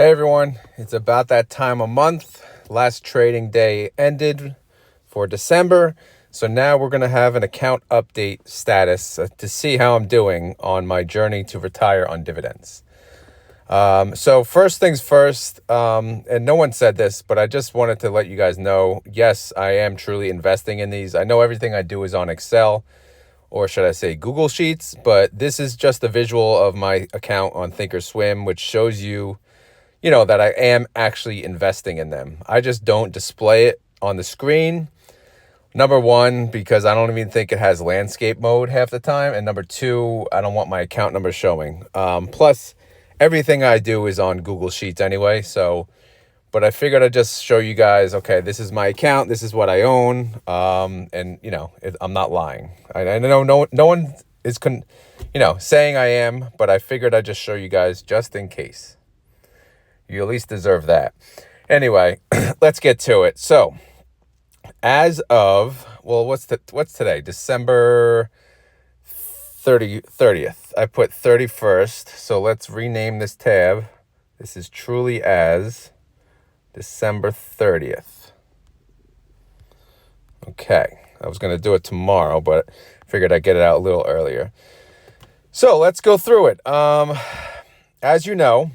Hey everyone, it's about that time of month. Last trading day ended for December. So now we're going to have an account update status to see how I'm doing on my journey to retire on dividends. So first things first, and no one said this, but I just wanted to let you guys know, yes, I am truly investing in these. I know everything I do is on Excel, or should I say Google Sheets, but this is just a visual of my account on Thinkorswim, which shows you that I am actually investing in them. I just don't display it on the screen. Number one, because I don't even think it has landscape mode half the time. And number two, I don't want my account number showing. Plus, everything I do is on Google Sheets anyway. But I figured I'd just show you guys, okay, this is my account. This is what I own. I'm not lying. I know no one is, saying I am, but I figured I'd just show you guys just in case. You at least deserve that. Anyway, let's get to it. So, as of, what's today? December 30th. I put 31st. So let's rename this tab. This is truly as December 30th. Okay. I was going to do it tomorrow, but figured I'd get it out a little earlier. So let's go through it. As you know,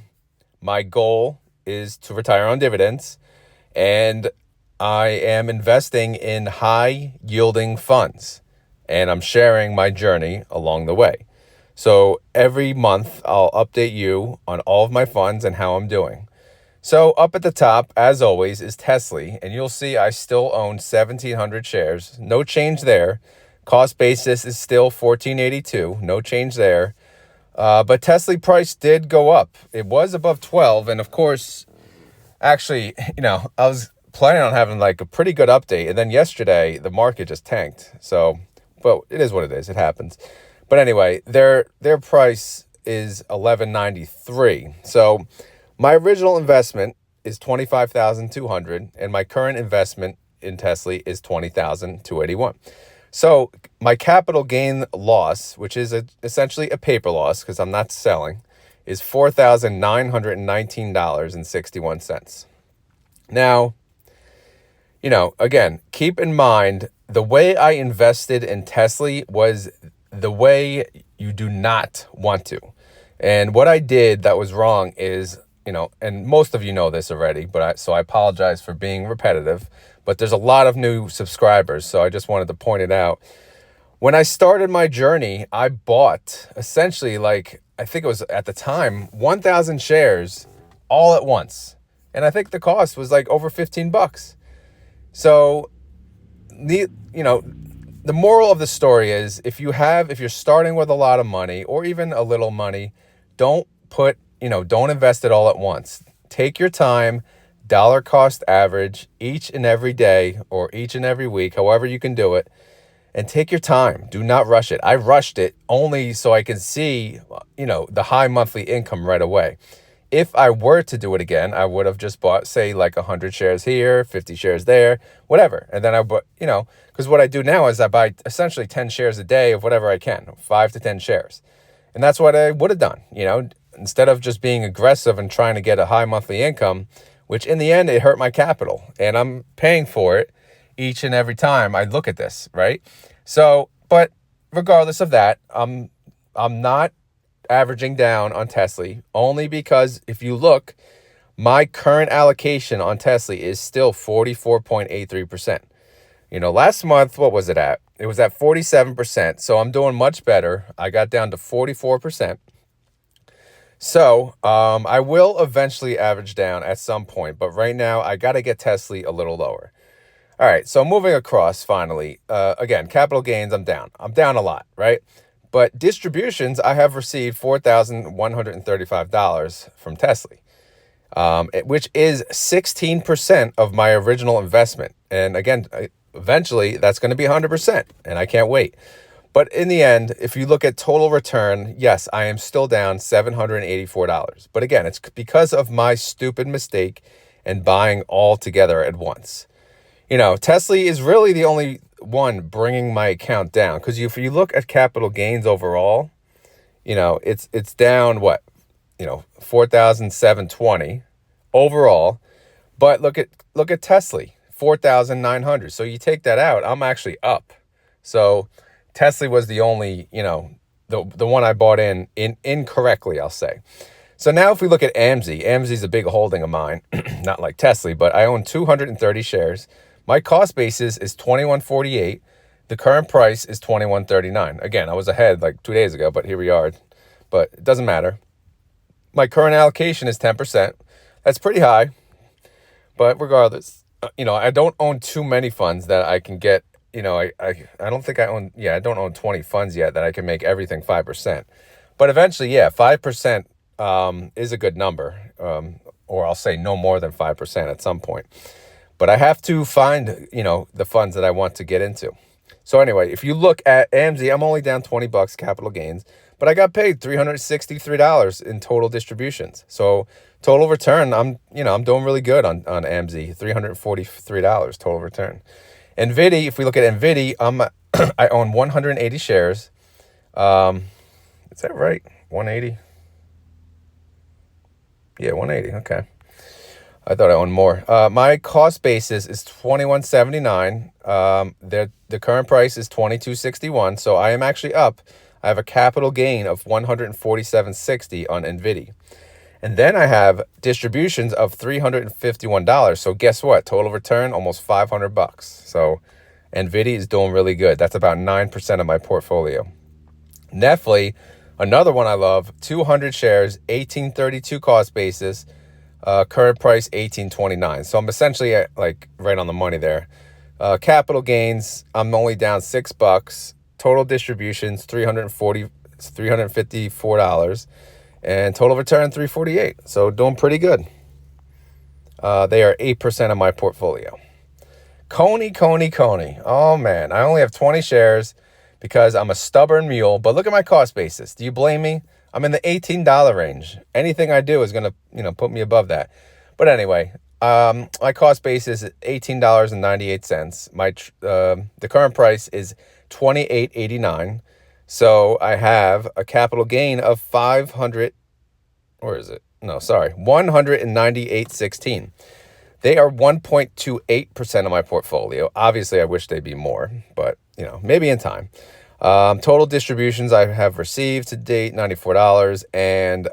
my goal is to retire on dividends, and I am investing in high-yielding funds, and I'm sharing my journey along the way. So every month, I'll update you on all of my funds and how I'm doing. So up at the top, as always, is Tesla, and you'll see I still own 1,700 shares. No change there. Cost basis is still $14.82. No change there. But Tesla price did go up. It was above 12. And of course, actually, I was planning on having like a pretty good update. And then yesterday, the market just tanked. So, but it is what it is. It happens. But anyway, their price is $11.93. So my original investment is $25,200. And my current investment in Tesla is $20,281. So my capital gain loss, which is essentially a paper loss because I'm not selling, is $4,919.61. Now, again, keep in mind, the way I invested in Tesla was the way you do not want to. And what I did that was wrong is, and most of you know this already, so I apologize for being repetitive. But there's a lot of new subscribers, so I just wanted to point it out. When I started my journey, I bought essentially I think it was at the time, 1,000 shares all at once. And I think the cost was over $15. So, the moral of the story is if you're starting with a lot of money or even a little money, don't invest it all at once. Take your time. Dollar cost average each and every day or each and every week, however you can do it, and take your time. Do not rush it. I rushed it only so I can see, the high monthly income right away. If I were to do it again, I would have just bought, say, 100 shares here, 50 shares there, whatever. And then I bought, because what I do now is I buy essentially 10 shares a day of whatever I can, 5 to 10 shares. And that's what I would have done, instead of just being aggressive and trying to get a high monthly income, which in the end, it hurt my capital. And I'm paying for it each and every time I look at this, right? So, but regardless of that, I'm not averaging down on Tesla, only because if you look, my current allocation on Tesla is still 44.83%. Last month, what was it at? It was at 47%. So I'm doing much better. I got down to 44%. So I will eventually average down at some point, but right now I got to get Tesla a little lower. All right, so moving across finally, again, capital gains, I'm down. I'm down a lot, right? But distributions, I have received $4,135 from Tesla, which is 16% of my original investment. And again, eventually that's going to be 100%, and I can't wait. But in the end, if you look at total return, yes, I am still down $784. But again, it's because of my stupid mistake and buying all together at once. Tesla is really the only one bringing my account down. Because if you look at capital gains overall, it's down what? 4,720. overall. But look at Tesla, 4,900. So you take that out, I'm actually up. So Tesla was the only, the one I bought in incorrectly, I'll say. So now if we look at AMZ, AMZ is a big holding of mine, not like Tesla, but I own 230 shares. My cost basis is 21.48. The current price is 21.39. Again, I was ahead like 2 days ago, but here we are. But it doesn't matter. My current allocation is 10%. That's pretty high. But regardless, I don't own too many funds that I can get. I don't think I own, I don't own 20 funds yet that I can make everything 5%. But eventually, 5% is a good number, or I'll say no more than 5% at some point. But I have to find, the funds that I want to get into. So anyway, if you look at AMZ, I'm only down $20 capital gains, but I got paid $363 in total distributions. So total return, I'm doing really good on AMZ, $343 total return. NVIDIA, if we look at NVIDIA, I own 180 shares. Is that right? 180? Yeah, 180. Okay. I thought I owned more. My cost basis is $21.79. The current price is $22.61. So I am actually up. I have a capital gain of $147.60 on NVIDIA. And then I have distributions of $351. So guess what? Total return, almost $500. So NVIDIA is doing really good. That's about 9% of my portfolio. Netflix, another one I love, 200 shares, 1832 cost basis. Current price $18.29. So I'm essentially at, right on the money there. Capital gains, I'm only down $6. Total distributions $354, and total return $348. So doing pretty good. They are 8% of my portfolio. Coney. Oh man, I only have 20 shares because I'm a stubborn mule. But look at my cost basis. Do you blame me? I'm in the $18 range. Anything I do is going to, put me above that. But anyway, my cost basis is $18.98. The current price is $28.89. So I have a capital gain of $198.16. They are 1.28% of my portfolio. Obviously, I wish they'd be more, but maybe in time. Total distributions I have received to date, $94. And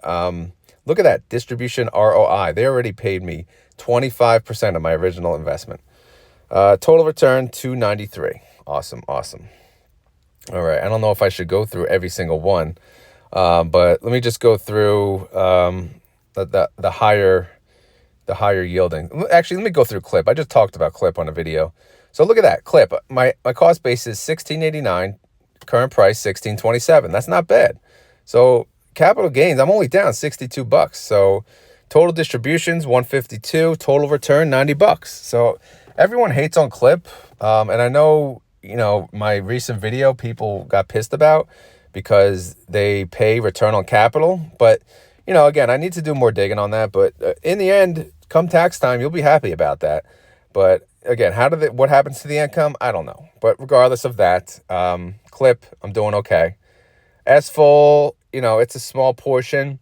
look at that, distribution ROI. They already paid me 25% of my original investment. Total return, $293. Awesome. All right, I don't know if I should go through every single one, but let me just go through the higher yielding. Actually, let me go through Clip. I just talked about Clip on a video. So look at that, Clip. My cost base is $16.89. Current price $16.27. That's not bad. So capital gains, I'm only down $62. So total distributions $152. Total return $90. So everyone hates on Clip, and I know my recent video people got pissed about because they pay return on capital. But again, I need to do more digging on that. But in the end, come tax time, you'll be happy about that. But again, what happens to the income? I don't know. But regardless of that, Clip, I'm doing okay. S-Full, it's a small portion.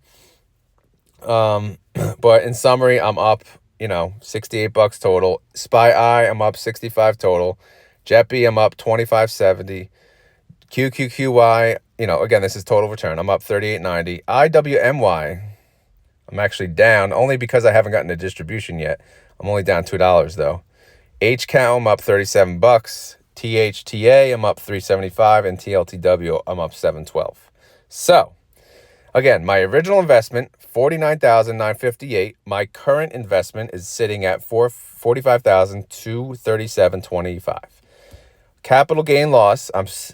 But in summary, I'm up, $68 total. SPY, I'm up 65 total. JETB, I'm up 25.70. QQQY, again, this is total return. I'm up 38.90. IWMY, I'm actually down only because I haven't gotten a distribution yet. I'm only down $2 though. HCOW, I'm up $37. THTA, I'm up $3.75, and TLTW, I'm up $7.12. So, again, my original investment, $49,958. My current investment is sitting at $45,237.25. Capital gain loss,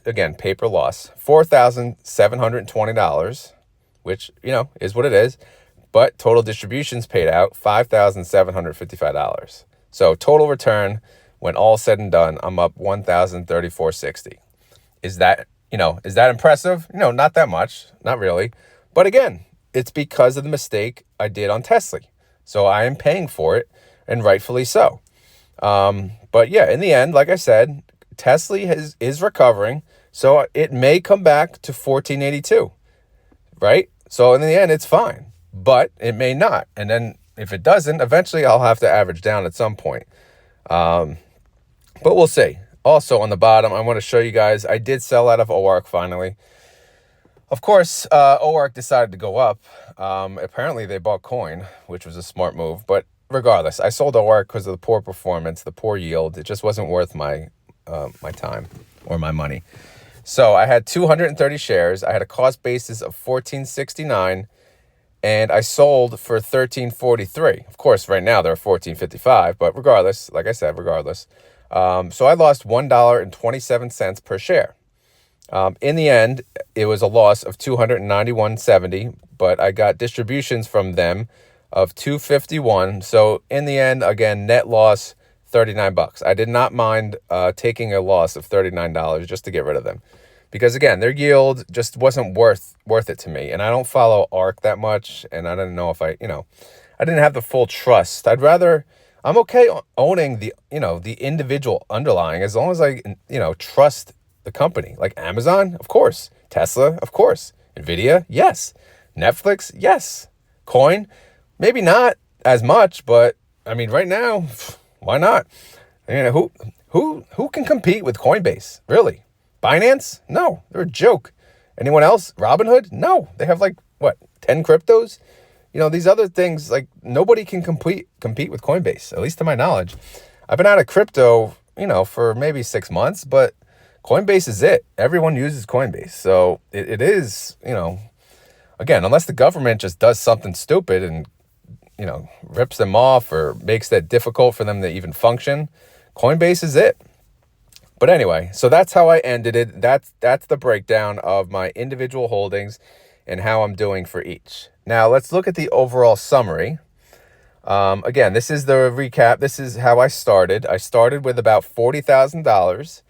again, paper loss, $4,720, which, is what it is. But total distributions paid out $5,755. So total return, when all said and done, I'm up $1,034.60. Is that impressive? Not that much, not really. But again, it's because of the mistake I did on Tesla. So I am paying for it, and rightfully so. But yeah, in the end, like I said, Tesla is recovering. So it may come back to 1482, right? So in the end, it's fine, but it may not. And then if it doesn't, eventually I'll have to average down at some point. But we'll see. Also on the bottom, I want to show you guys, I did sell out of OARC finally. Of course, OARC decided to go up. Apparently they bought coin, which was a smart move. But regardless, I sold OARC because of the poor performance, the poor yield. It just wasn't worth my time or my money. So I had 230 shares. I had a cost basis of $14.69, and I sold for $13.43. Of course, right now they're $14.55, but regardless, like I said, so I lost $1.27 per share. In the end, it was a loss of $291.70, but I got distributions from them of $251. So in the end, again, net loss $39. I did not mind taking a loss of $39 just to get rid of them, because again, their yield just wasn't worth it to me, and I don't follow ARK that much, and I didn't know if I didn't have the full trust. I'm okay owning the individual underlying as long as I trust the company. Like Amazon, of course. Tesla, of course. Nvidia, yes. Netflix, yes. Coin, maybe not as much, but I mean, right now, why not? Who can compete with Coinbase? Really? Binance? No, they're a joke. Anyone else? Robinhood? No, they have 10 cryptos? These other things, nobody can compete with Coinbase, at least to my knowledge. I've been out of crypto, for maybe 6 months, but Coinbase is it. Everyone uses Coinbase. So it is, again, unless the government just does something stupid and, rips them off or makes that difficult for them to even function, Coinbase is it. But anyway, so that's how I ended it. That's the breakdown of my individual holdings and how I'm doing for each. Now, let's look at the overall summary. Again, this is the recap. This is how I started. I started with about $40,000,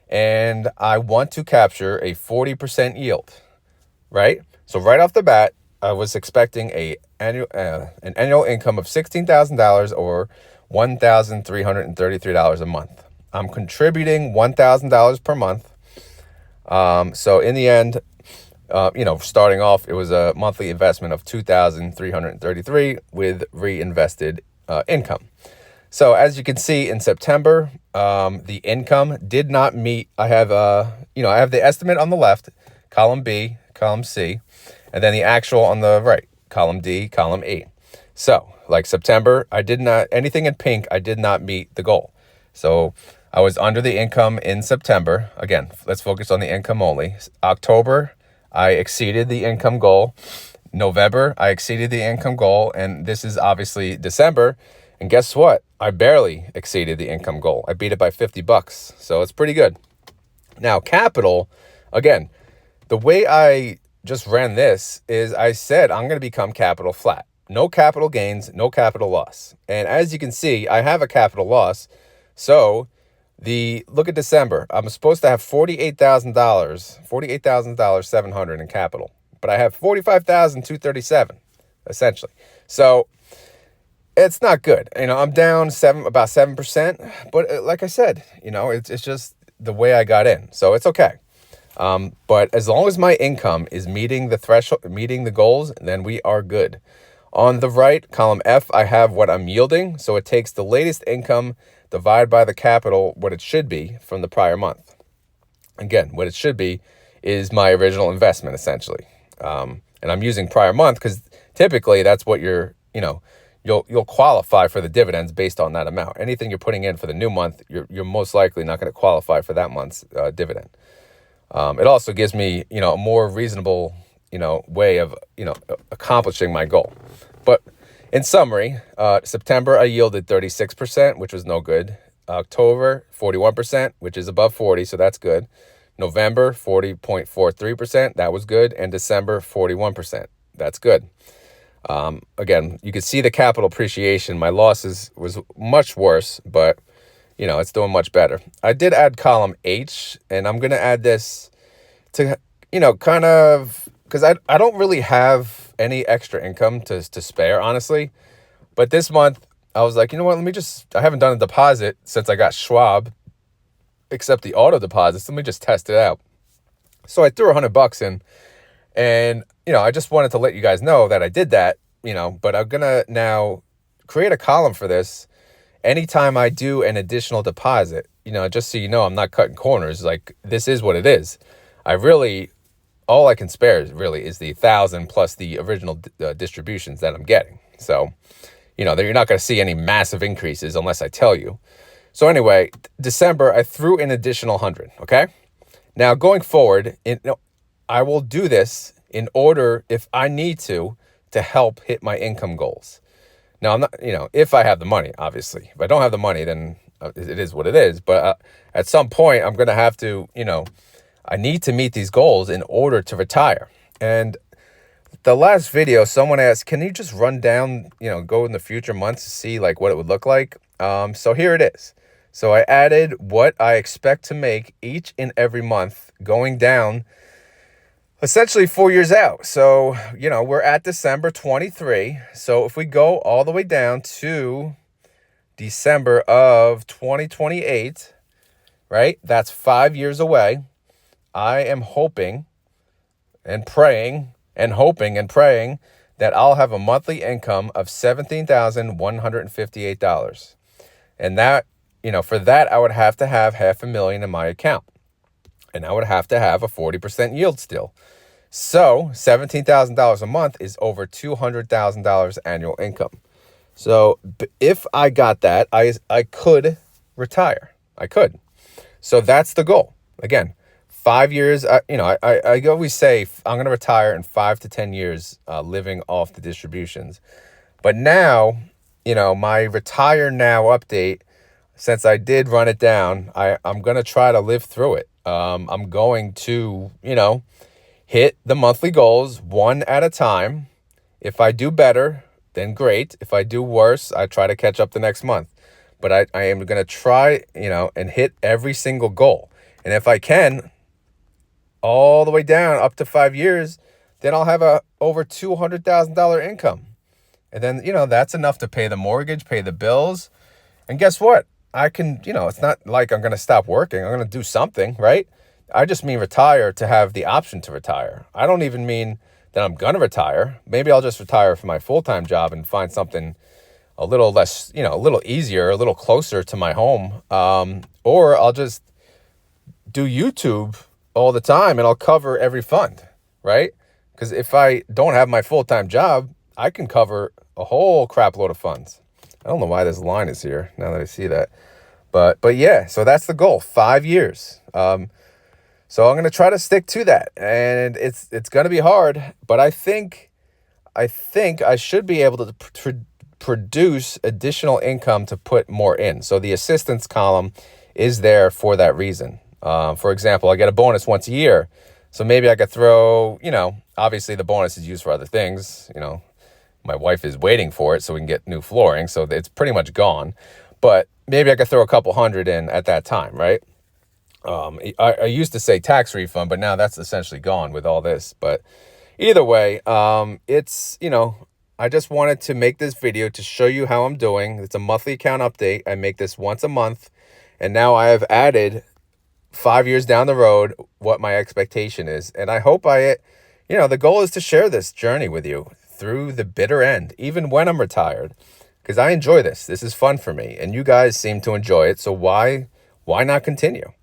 and I want to capture a 40% yield, right? So right off the bat, I was expecting an annual income of $16,000 or $1,333 a month. I'm contributing $1,000 per month. So in the end, starting off, it was a monthly investment of $2,333 with reinvested income. So as you can see in September, the income did not meet. I have the estimate on the left, column B, column C, and then the actual on the right, column D, column E. So like September, anything in pink, I did not meet the goal. So I was under the income in September. Again, let's focus on the income only. October, I exceeded the income goal. November, I exceeded the income goal. And this is obviously December. And guess what? I barely exceeded the income goal. I beat it by $50. So it's pretty good. Now, capital, again, the way I just ran this is I said I'm going to become capital flat. No capital gains, no capital loss. And as you can see, I have a capital loss. So look at December. I'm supposed to have $48,700 in capital, but I have $45,237 essentially. So it's not good. I'm down about 7%, but like I said, it's just the way I got in. So it's okay. But as long as my income is meeting the threshold, meeting the goals, then we are good. On the right, column F, I have what I'm yielding. So it takes the latest income divided by the capital, what it should be from the prior month. Again, what it should be is my original investment, essentially. And I'm using prior month because typically that's what you'll qualify for the dividends based on that amount. Anything you're putting in for the new month, you're most likely not going to qualify for that month's dividend. It also gives me, a more reasonable, way of, accomplishing my goal. But in summary, September, I yielded 36%, which was no good. October, 41%, which is above 40, so that's good. November, 40.43%, that was good. And December, 41%, that's good. Again, you can see the capital appreciation. My losses was much worse, but, it's doing much better. I did add column H, and I'm going to add this to, kind of, because I don't really have any extra income to spare, honestly. But this month, I was like, you know what, I haven't done a deposit since I got Schwab, except the auto deposits. Let me just test it out. So I threw $100 in, and, I just wanted to let you guys know that I did that, but I'm going to now create a column for this anytime I do an additional deposit, just so you know, I'm not cutting corners. Like, this is what it is. All I can spare really is the 1,000 plus the original distributions that I'm getting. So, you're not going to see any massive increases unless I tell you. So anyway, December, I threw an additional 100. Okay. Now going forward, I will do this in order, if I need to help hit my income goals. Now, I'm not, if I have the money, obviously. If I don't have the money, then it is what it is. But at some point, I'm going to have to, I need to meet these goals in order to retire. And the last video, someone asked, can you just run down, go in the future months to see like what it would look like? So here it is. So I added what I expect to make each and every month going down essentially 4 years out. So, we're at December 23. So if we go all the way down to December of 2028, right? That's 5 years away. I am hoping and praying that I'll have a monthly income of $17,158. And that, for that, I would have to have $500,000 in my account. And I would have to have a 40% yield still. So $17,000 a month is over $200,000 annual income. So if I got that, I could retire. I could. So that's the goal. Again, 5 years, I always say I'm going to retire in 5 to 10 years living off the distributions. But now, my retire now update, since I did run it down, I'm going to try to live through it. I'm going to, hit the monthly goals one at a time. If I do better, then great. If I do worse, I try to catch up the next month. But I am going to try, and hit every single goal. And if I can, all the way down up to 5 years, then I'll have a over $200,000 income. And then, that's enough to pay the mortgage, pay the bills. And guess what? I can, it's not like I'm going to stop working. I'm going to do something, right? I just mean retire to have the option to retire. I don't even mean that I'm going to retire. Maybe I'll just retire from my full-time job and find something a little less, a little easier, a little closer to my home. Or I'll just do YouTube all the time and I'll cover every fund, right? Because if I don't have my full-time job, I can cover a whole crap load of funds. I don't know why this line is here now that I see that. But yeah, so that's the goal, 5 years. So I'm going to try to stick to that, and it's going to be hard, but I think I should be able to produce additional income to put more in. So the assistance column is there for that reason. For example, I get a bonus once a year. So maybe I could throw, obviously the bonus is used for other things. My wife is waiting for it so we can get new flooring. So it's pretty much gone, but maybe I could throw a couple hundred in at that time, right? I used to say tax refund, but now that's essentially gone with all this. But either way, it's, I just wanted to make this video to show you how I'm doing. It's a monthly account update. I make this once a month, and now I have added 5 years down the road what my expectation is. And I hope the goal is to share this journey with you through the bitter end, even when I'm retired, because I enjoy this. This is fun for me, and you guys seem to enjoy it. So why not continue?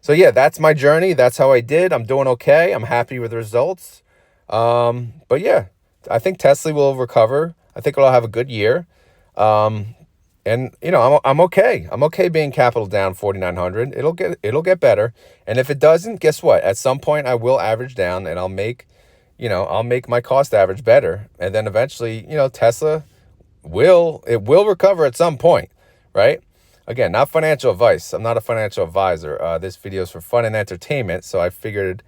So yeah, that's my journey. That's how I did. I'm doing okay. I'm happy with the results. But yeah, I think Tesla will recover. I think it'll have a good year. And I'm okay. I'm okay being capital down 4,900. It'll get better. And if it doesn't, guess what? At some point I will average down and I'll make my cost average better. And then eventually, Tesla will recover at some point, right? Again, not financial advice. I'm not a financial advisor. This video is for fun and entertainment. So I figured,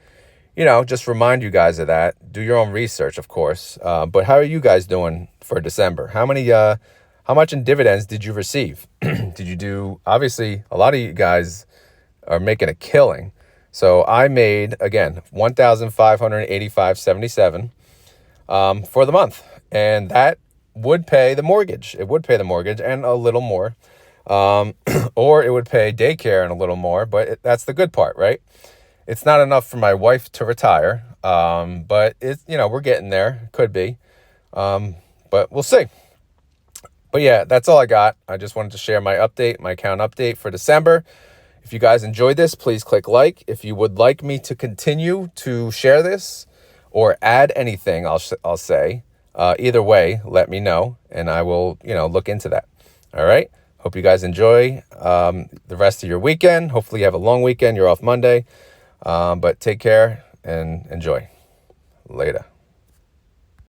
just remind you guys of that. Do your own research, of course. But how are you guys doing for December? How much in dividends did you receive? Did you do, obviously, a lot of you guys are making a killing. So I made, again, $1,585.77 for the month. And that would pay the mortgage. It would pay the mortgage and a little more. Or it would pay daycare and a little more, but that's the good part, right? It's not enough for my wife to retire. But we're getting there. Could be. But we'll see. But yeah, that's all I got. I just wanted to share my update, my account update for December. If you guys enjoyed this, please click like. If you would like me to continue to share this or add anything, I'll say, either way, let me know and I will, look into that. All right. Hope you guys enjoy the rest of your weekend. Hopefully you have a long weekend. You're off Monday, but take care and enjoy. Later.